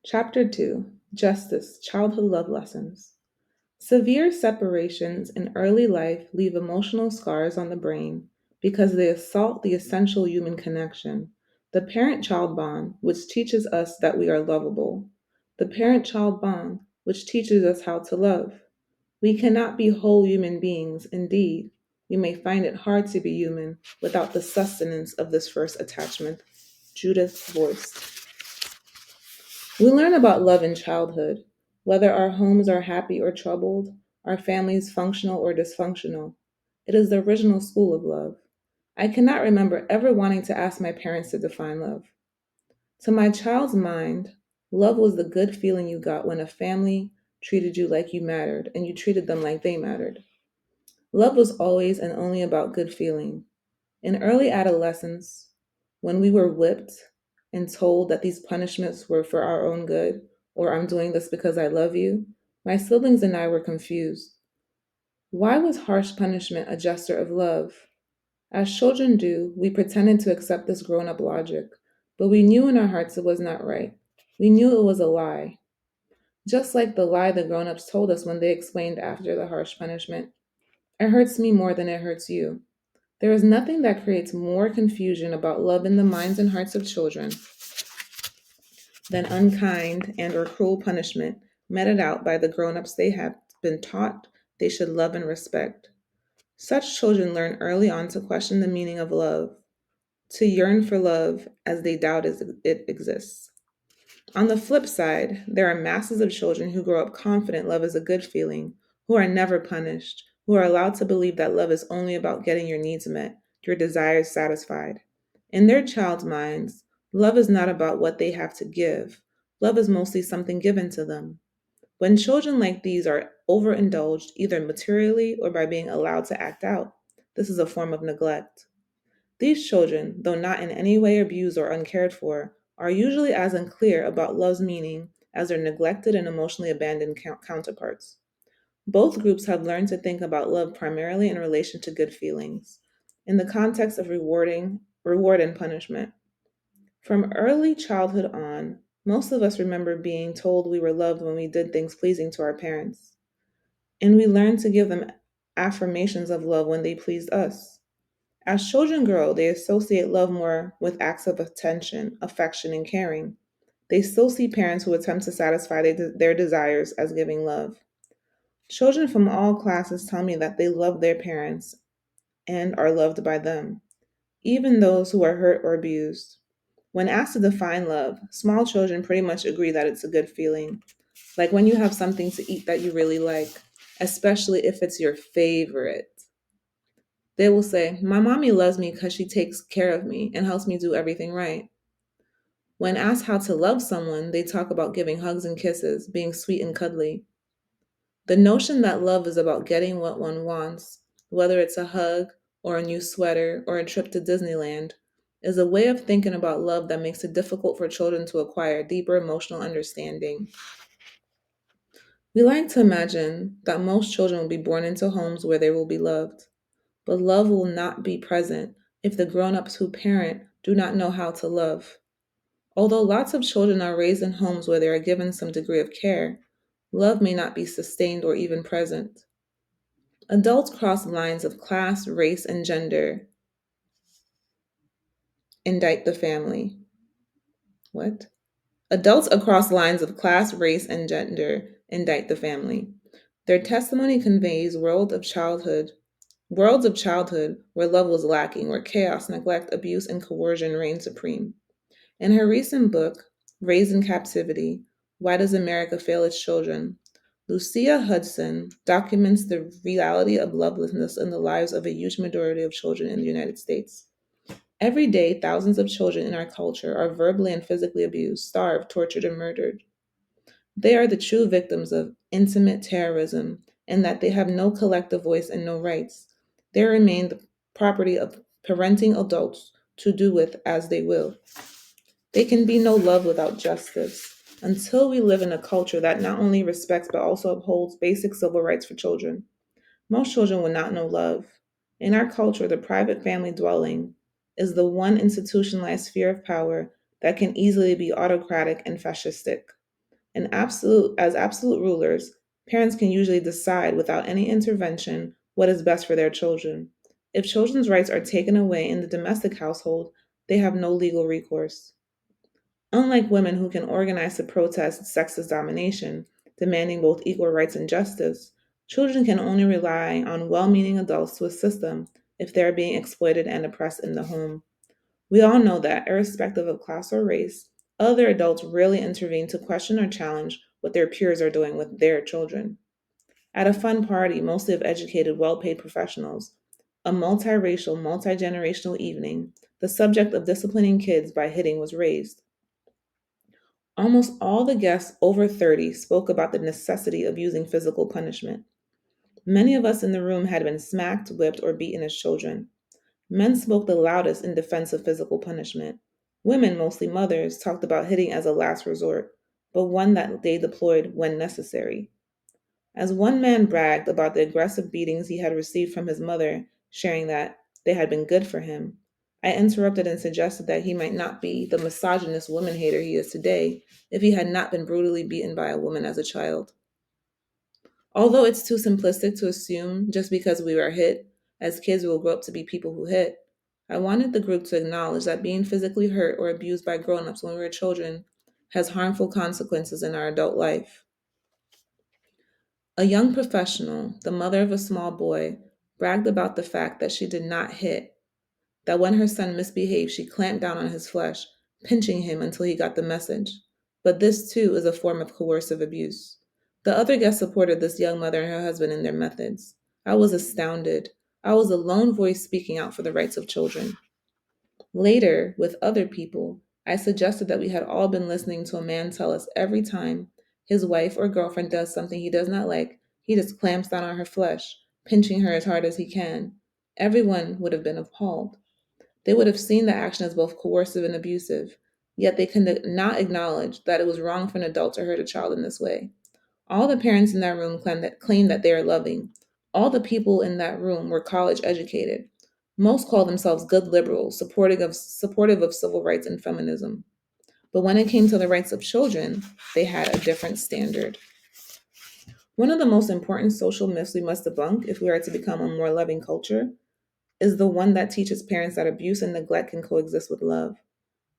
Chapter 2: Justice Childhood Love Lessons. Severe separations in early life leave emotional scars on the brain because they assault the essential human connection, the parent child bond, which teaches us that we are lovable, the parent child bond, which teaches us how to love. We cannot be whole human beings, indeed. We may find it hard to be human without the sustenance of this first attachment. Judith voiced. We learn about love in childhood, whether our homes are happy or troubled, our families functional or dysfunctional. It is the original school of love. I cannot remember ever wanting to ask my parents to define love. To my child's mind, love was the good feeling you got when a family treated you like you mattered and you treated them like they mattered. Love was always and only about good feeling. In early adolescence, when we were whipped and told that these punishments were for our own good, or I'm doing this because I love you, my siblings and I were confused. Why was harsh punishment a gesture of love? As children do, we pretended to accept this grown up logic, but we knew in our hearts it was not right. We knew it was a lie, just like the lie the grown ups told us when they explained after the harsh punishment. It hurts me more than it hurts you. There is nothing that creates more confusion about love in the minds and hearts of children than unkind and or cruel punishment meted out by the grown-ups they have been taught they should love and respect. Such children learn early on to question the meaning of love, to yearn for love as they doubt it exists. On the flip side, there are masses of children who grow up confident love is a good feeling, who are never punished, who are allowed to believe that love is only about getting your needs met, your desires satisfied. In their child's minds, love is not about what they have to give. Love is mostly something given to them. When children like these are overindulged, either materially or by being allowed to act out, this is a form of neglect. These children, though not in any way abused or uncared for, are usually as unclear about love's meaning as their neglected and emotionally abandoned counterparts. Both groups have learned to think about love primarily in relation to good feelings, in the context of reward and punishment. From early childhood on, most of us remember being told we were loved when we did things pleasing to our parents, and we learned to give them affirmations of love when they pleased us. As children grow, they associate love more with acts of attention, affection, and caring. They still see parents who attempt to satisfy their desires as giving love. Children from all classes tell me that they love their parents and are loved by them, even those who are hurt or abused. When asked to define love, small children pretty much agree that it's a good feeling, like when you have something to eat that you really like, especially if it's your favorite. They will say, "My mommy loves me because she takes care of me and helps me do everything right." When asked how to love someone, they talk about giving hugs and kisses, being sweet and cuddly. The notion that love is about getting what one wants, whether it's a hug or a new sweater or a trip to Disneyland, is a way of thinking about love that makes it difficult for children to acquire deeper emotional understanding. We like to imagine that most children will be born into homes where they will be loved. But love will not be present if the grown-ups who parent do not know how to love. Although lots of children are raised in homes where they are given some degree of care, love may not be sustained or even present. Adults cross lines of class, race, and gender, indict the family. What? Adults across lines of class, race, and gender indict the family. Their testimony conveys worlds of childhood where love was lacking, where chaos, neglect, abuse, and coercion reigned supreme. In her recent book, Raised in Captivity: Why Does America Fail Its Children?, Lucia Hudson documents the reality of lovelessness in the lives of a huge majority of children in the United States. Every day, thousands of children in our culture are verbally and physically abused, starved, tortured, and murdered. They are the true victims of intimate terrorism, in that they have no collective voice and no rights. They remain the property of parenting adults to do with as they will. There can be no love without justice. Until we live in a culture that not only respects but also upholds basic civil rights for children, most children will not know love. In our culture, the private family dwelling is the one institutionalized sphere of power that can easily be autocratic and fascistic. As absolute rulers, parents can usually decide without any intervention what is best for their children. If children's rights are taken away in the domestic household, they have no legal recourse. Unlike women who can organize to protest sexist domination, demanding both equal rights and justice, children can only rely on well meaning adults to assist them if they are being exploited and oppressed in the home. We all know that, irrespective of class or race, other adults rarely intervene to question or challenge what their peers are doing with their children. At a fun party, mostly of educated, well paid professionals, a multiracial, multi generational evening, the subject of disciplining kids by hitting was raised. Almost all the guests over 30 spoke about the necessity of using physical punishment. Many of us in the room had been smacked, whipped, or beaten as children. Men spoke the loudest in defense of physical punishment. Women, mostly mothers, talked about hitting as a last resort, but one that they deployed when necessary. As one man bragged about the aggressive beatings he had received from his mother, sharing that they had been good for him, I interrupted and suggested that he might not be the misogynist woman hater he is today if he had not been brutally beaten by a woman as a child. Although it's too simplistic to assume just because we were hit, as kids will grow up to be people who hit, I wanted the group to acknowledge that being physically hurt or abused by grown ups when we were children has harmful consequences in our adult life. A young professional, the mother of a small boy, bragged about the fact that she did not hit, that when her son misbehaved, she clamped down on his flesh, pinching him until he got the message. But this too is a form of coercive abuse. The other guests supported this young mother and her husband in their methods. I was astounded. I was a lone voice speaking out for the rights of children. Later, with other people, I suggested that we had all been listening to a man tell us every time his wife or girlfriend does something he does not like, he just clamps down on her flesh, pinching her as hard as he can. Everyone would have been appalled. They would have seen the action as both coercive and abusive, yet they could not acknowledge that it was wrong for an adult to hurt a child in this way. All the parents in that room claimed that they are loving. All the people in that room were college educated. Most called themselves good liberals, supportive of civil rights and feminism. But when it came to the rights of children, they had a different standard. One of the most important social myths we must debunk if we are to become a more loving culture is the one that teaches parents that abuse and neglect can coexist with love.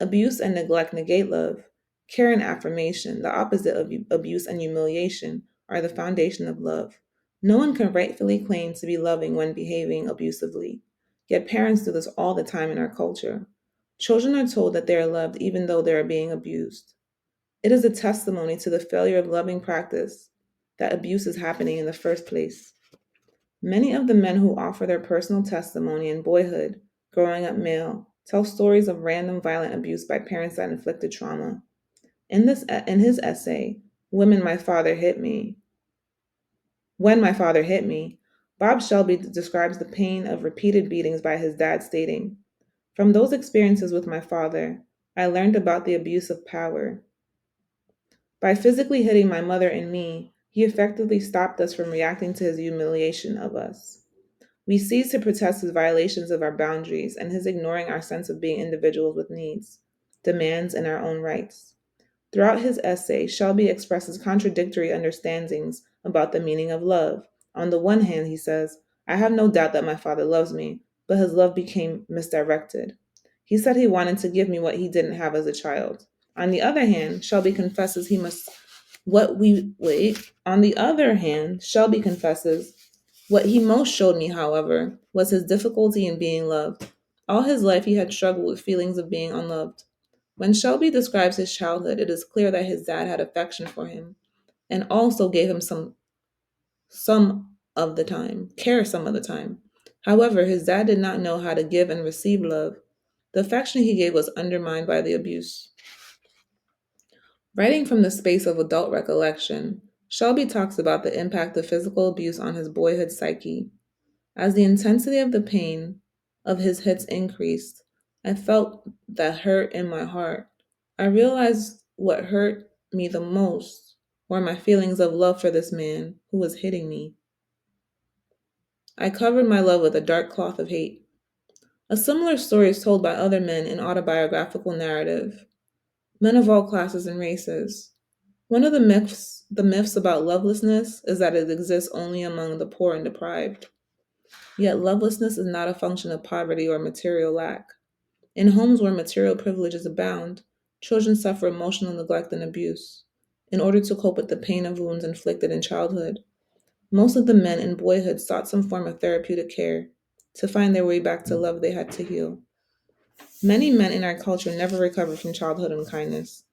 Abuse and neglect negate love. Care and affirmation, the opposite of abuse and humiliation, are the foundation of love. No one can rightfully claim to be loving when behaving abusively. Yet parents do this all the time in our culture. Children are told that they are loved even though they are being abused. It is a testimony to the failure of loving practice that abuse is happening in the first place. Many of the men who offer their personal testimony in boyhood, growing up male, tell stories of random violent abuse by parents that inflicted trauma. In his essay, Women My Father Hit Me, When My Father Hit Me, Bob Shelby describes the pain of repeated beatings by his dad, stating, "From those experiences with my father, I learned about the abuse of power. By physically hitting my mother and me, he effectively stopped us from reacting to his humiliation of us. We cease to protest his violations of our boundaries and his ignoring our sense of being individuals with needs, demands, and our own rights." Throughout his essay, Shelby expresses contradictory understandings about the meaning of love. On the one hand, he says, "I have no doubt that my father loves me, but his love became misdirected. He said he wanted to give me what he didn't have as a child." On the other hand, Shelby confesses he must what we wait. On the other hand, Shelby confesses, "What he most showed me, however, was his difficulty in being loved. All his life he had struggled with feelings of being unloved." When Shelby describes his childhood, it is clear that his dad had affection for him and also gave him some of the time, care some of the time. However, his dad did not know how to give and receive love. The affection he gave was undermined by the abuse. Writing from the space of adult recollection, Shelby talks about the impact of physical abuse on his boyhood psyche. As the intensity of the pain of his hits increased, I felt that hurt in my heart. I realized what hurt me the most were my feelings of love for this man who was hitting me. I covered my love with a dark cloth of hate. A similar story is told by other men in autobiographical narrative, men of all classes and races. One of the myths about lovelessness is that it exists only among the poor and deprived. Yet lovelessness is not a function of poverty or material lack. In homes where material privileges abound, children suffer emotional neglect and abuse. In order to cope with the pain of wounds inflicted in childhood, most of the men in boyhood sought some form of therapeutic care to find their way back to love they had to heal. Many men in our culture never recover from childhood unkindness.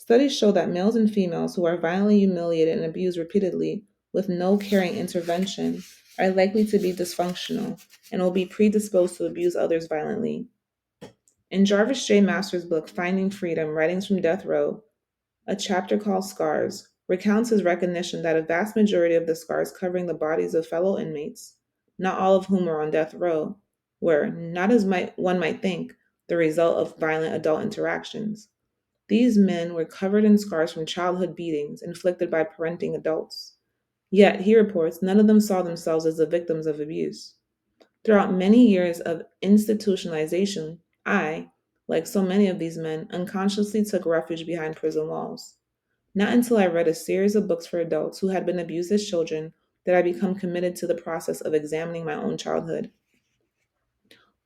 Studies show that males and females who are violently humiliated and abused repeatedly with no caring intervention are likely to be dysfunctional and will be predisposed to abuse others violently. In Jarvis J. Masters' book, Finding Freedom Writings from Death Row, a chapter called Scars recounts his recognition that a vast majority of the scars covering the bodies of fellow inmates, not all of whom were on death row, were, not as one might think, the result of violent adult interactions. These men were covered in scars from childhood beatings inflicted by parenting adults. Yet, he reports, none of them saw themselves as the victims of abuse. Throughout many years of institutionalization, I, like so many of these men, unconsciously took refuge behind prison walls. Not until I read a series of books for adults who had been abused as children did I become committed to the process of examining my own childhood.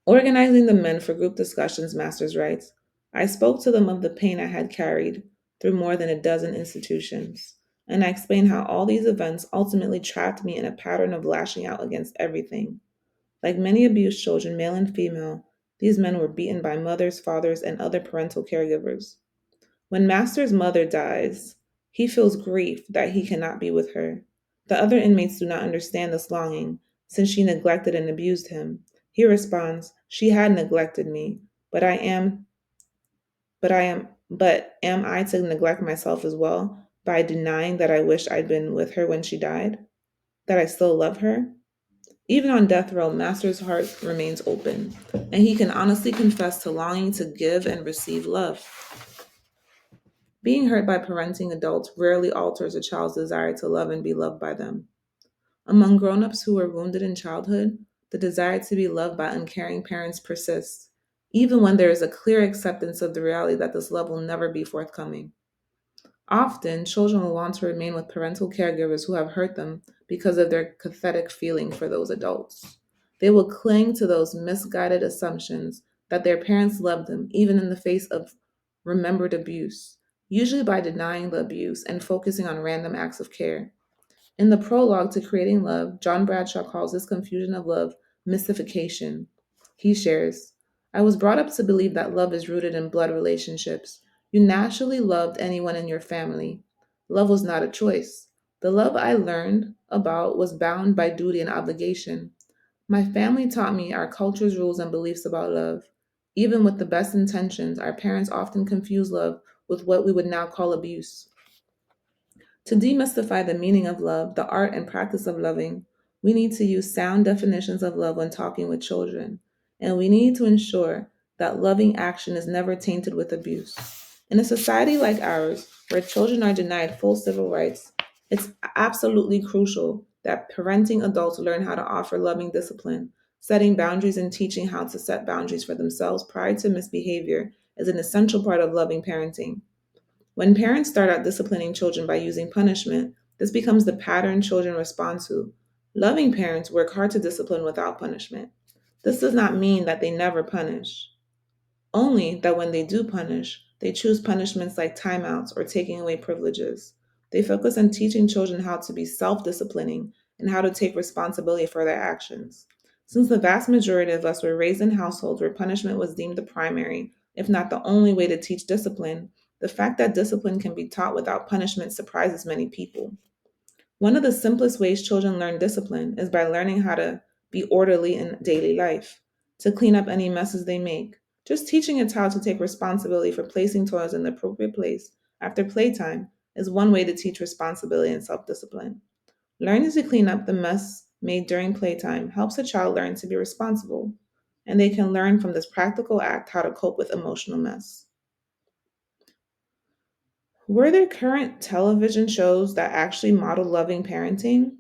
Organizing the men for group discussions, Masters writes, I spoke to them of the pain I had carried through more than a dozen institutions, and I explained how all these events ultimately trapped me in a pattern of lashing out against everything. Like many abused children, male and female, these men were beaten by mothers, fathers, and other parental caregivers. When Master's mother dies, he feels grief that he cannot be with her. The other inmates do not understand this longing, since she neglected and abused him. He responds, She had neglected me, but but am I to neglect myself as well by denying that I wish I'd been with her when she died? That I still love her? Even on death row, Master's heart remains open, and he can honestly confess to longing to give and receive love. Being hurt by parenting adults rarely alters a child's desire to love and be loved by them. Among grown-ups who were wounded in childhood, the desire to be loved by uncaring parents persists, even when there is a clear acceptance of the reality that this love will never be forthcoming. Often, children will want to remain with parental caregivers who have hurt them because of their pathetic feeling for those adults. They will cling to those misguided assumptions that their parents love them, even in the face of remembered abuse, usually by denying the abuse and focusing on random acts of care. In the prologue to Creating Love, John Bradshaw calls this confusion of love mystification. He shares, I was brought up to believe that love is rooted in blood relationships. You naturally loved anyone in your family. Love was not a choice. The love I learned about was bound by duty and obligation. My family taught me our culture's rules and beliefs about love. Even with the best intentions, our parents often confuse love with what we would now call abuse. To demystify the meaning of love, the art and practice of loving, we need to use sound definitions of love when talking with children, and we need to ensure that loving action is never tainted with abuse. In a society like ours, where children are denied full civil rights, it's absolutely crucial that parenting adults learn how to offer loving discipline. Setting boundaries and teaching how to set boundaries for themselves prior to misbehavior is an essential part of loving parenting. When parents start out disciplining children by using punishment, this becomes the pattern children respond to. Loving parents work hard to discipline without punishment. This does not mean that they never punish, only that when they do punish, they choose punishments like timeouts or taking away privileges. They focus on teaching children how to be self disciplining and how to take responsibility for their actions. Since the vast majority of us were raised in households where punishment was deemed the primary, if not the only way to teach discipline, the fact that discipline can be taught without punishment surprises many people. One of the simplest ways children learn discipline is by learning how to be orderly in daily life, to clean up any messes they make. Just teaching a child to take responsibility for placing toys in the appropriate place after playtime is one way to teach responsibility and self discipline. Learning to clean up the mess made during playtime helps a child learn to be responsible, and they can learn from this practical act how to cope with emotional mess. Were there current television shows that actually model loving parenting?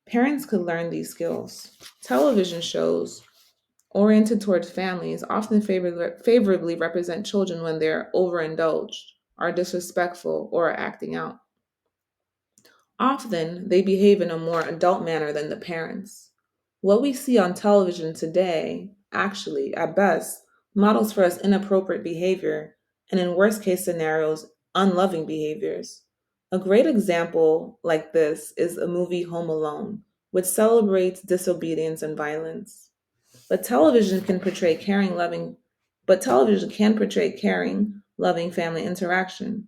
Parents could learn these skills. Television shows oriented towards families often favorably represent children when they're overindulged, are disrespectful, or are acting out. Often, they behave in a more adult manner than the parents. What we see on television today, actually, at best, models for us inappropriate behavior and, in worst case scenarios, unloving behaviors. A great example like this is a movie Home Alone, which celebrates disobedience and violence. But television can portray caring, loving, but television can portray caring, loving family interaction.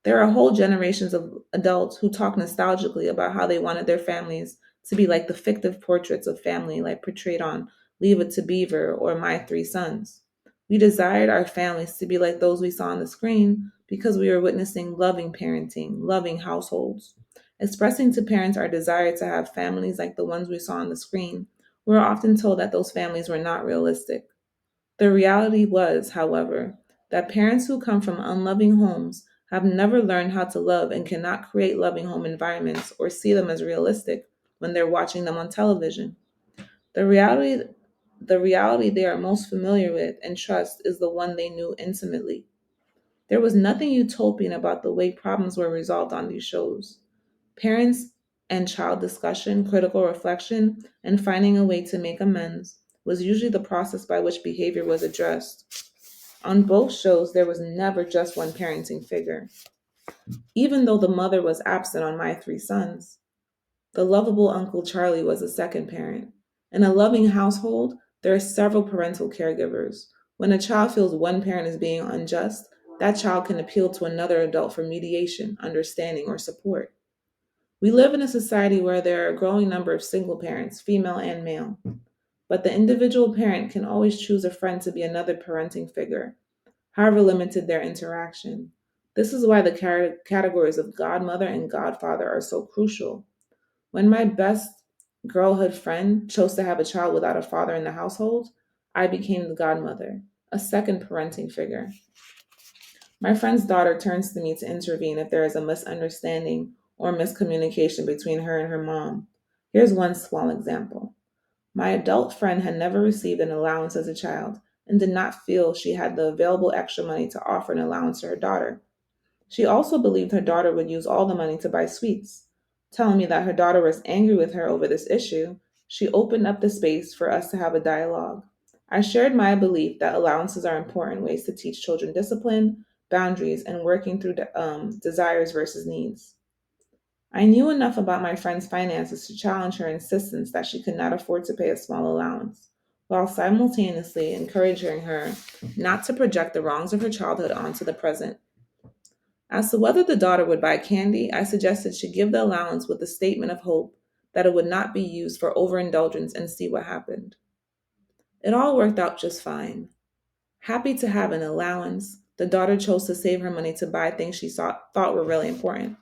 There are whole generations of adults who talk nostalgically about how they wanted their families to be like the fictive portraits of family like portrayed on Leave It to Beaver or My Three Sons. We desired our families to be like those we saw on the screen because we were witnessing loving parenting, loving households. Expressing to parents our desire to have families like the ones we saw on the screen, we were often told that those families were not realistic. The reality was, however, that parents who come from unloving homes have never learned how to love and cannot create loving home environments or see them as realistic when they're watching them on television. The reality the reality they are most familiar with and trust is the one they knew intimately. There was nothing utopian about the way problems were resolved on these shows. Parents and child discussion, critical reflection, and finding a way to make amends was usually the process by which behavior was addressed. On both shows, there was never just one parenting figure. Even though the mother was absent on My Three Sons, the lovable Uncle Charlie was a second parent. In a loving household, there are several parental caregivers. When a child feels one parent is being unjust, that child can appeal to another adult for mediation, understanding, or support. We live in a society where there are a growing number of single parents, female and male, but the individual parent can always choose a friend to be another parenting figure, however limited their interaction. This is why the categories of godmother and godfather are so crucial. When my best girlhood friend chose to have a child without a father in the household, I became the godmother, a second parenting figure. My friend's daughter turns to me to intervene if there is a misunderstanding or miscommunication between her and her mom. Here's one small example. My adult friend had never received an allowance as a child and did not feel she had the available extra money to offer an allowance to her daughter. She also believed her daughter would use all the money to buy sweets. Telling me that her daughter was angry with her over this issue, she opened up the space for us to have a dialogue. I shared my belief that allowances are important ways to teach children discipline, boundaries, and working through desires versus needs. I knew enough about my friend's finances to challenge her insistence that she could not afford to pay a small allowance, while simultaneously encouraging her not to project the wrongs of her childhood onto the present. As to whether the daughter would buy candy, I suggested she give the allowance with the statement of hope that it would not be used for overindulgence and see what happened. It all worked out just fine. Happy to have an allowance, the daughter chose to save her money to buy things she thought were really important,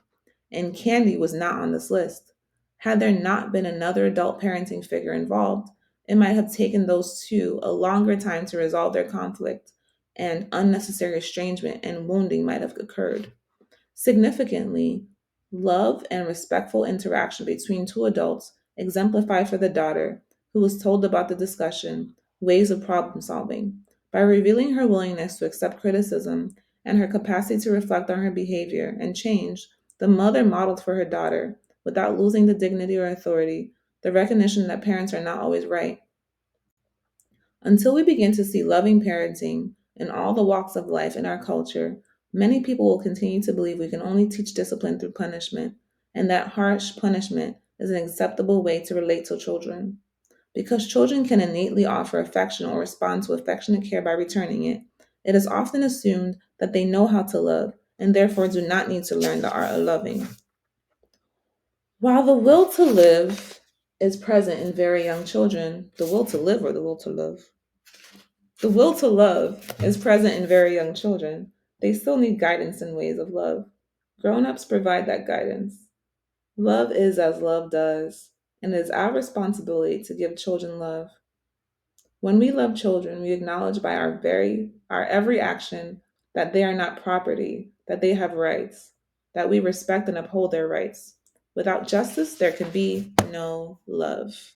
and candy was not on this list. Had there not been another adult parenting figure involved, it might have taken those two a longer time to resolve their conflict, and unnecessary estrangement and wounding might have occurred. Significantly, love and respectful interaction between two adults exemplify for the daughter, who was told about the discussion, ways of problem solving. By revealing her willingness to accept criticism and her capacity to reflect on her behavior and change, the mother modeled for her daughter, without losing the dignity or authority, the recognition that parents are not always right. Until we begin to see loving parenting in all the walks of life in our culture, many people will continue to believe we can only teach discipline through punishment, and that harsh punishment is an acceptable way to relate to children. Because children can innately offer affection or respond to affectionate care by returning it, it is often assumed that they know how to love and therefore do not need to learn the art of loving. While the will to live is present in very young children, the will to live or the will to love? The will to love is present in very young children. They still need guidance and ways of love. Grown ups provide that guidance. Love is as love does, and it is our responsibility to give children love. When we love children, we acknowledge by our every action that they are not property, that they have rights, that we respect and uphold their rights. Without justice, there can be no love.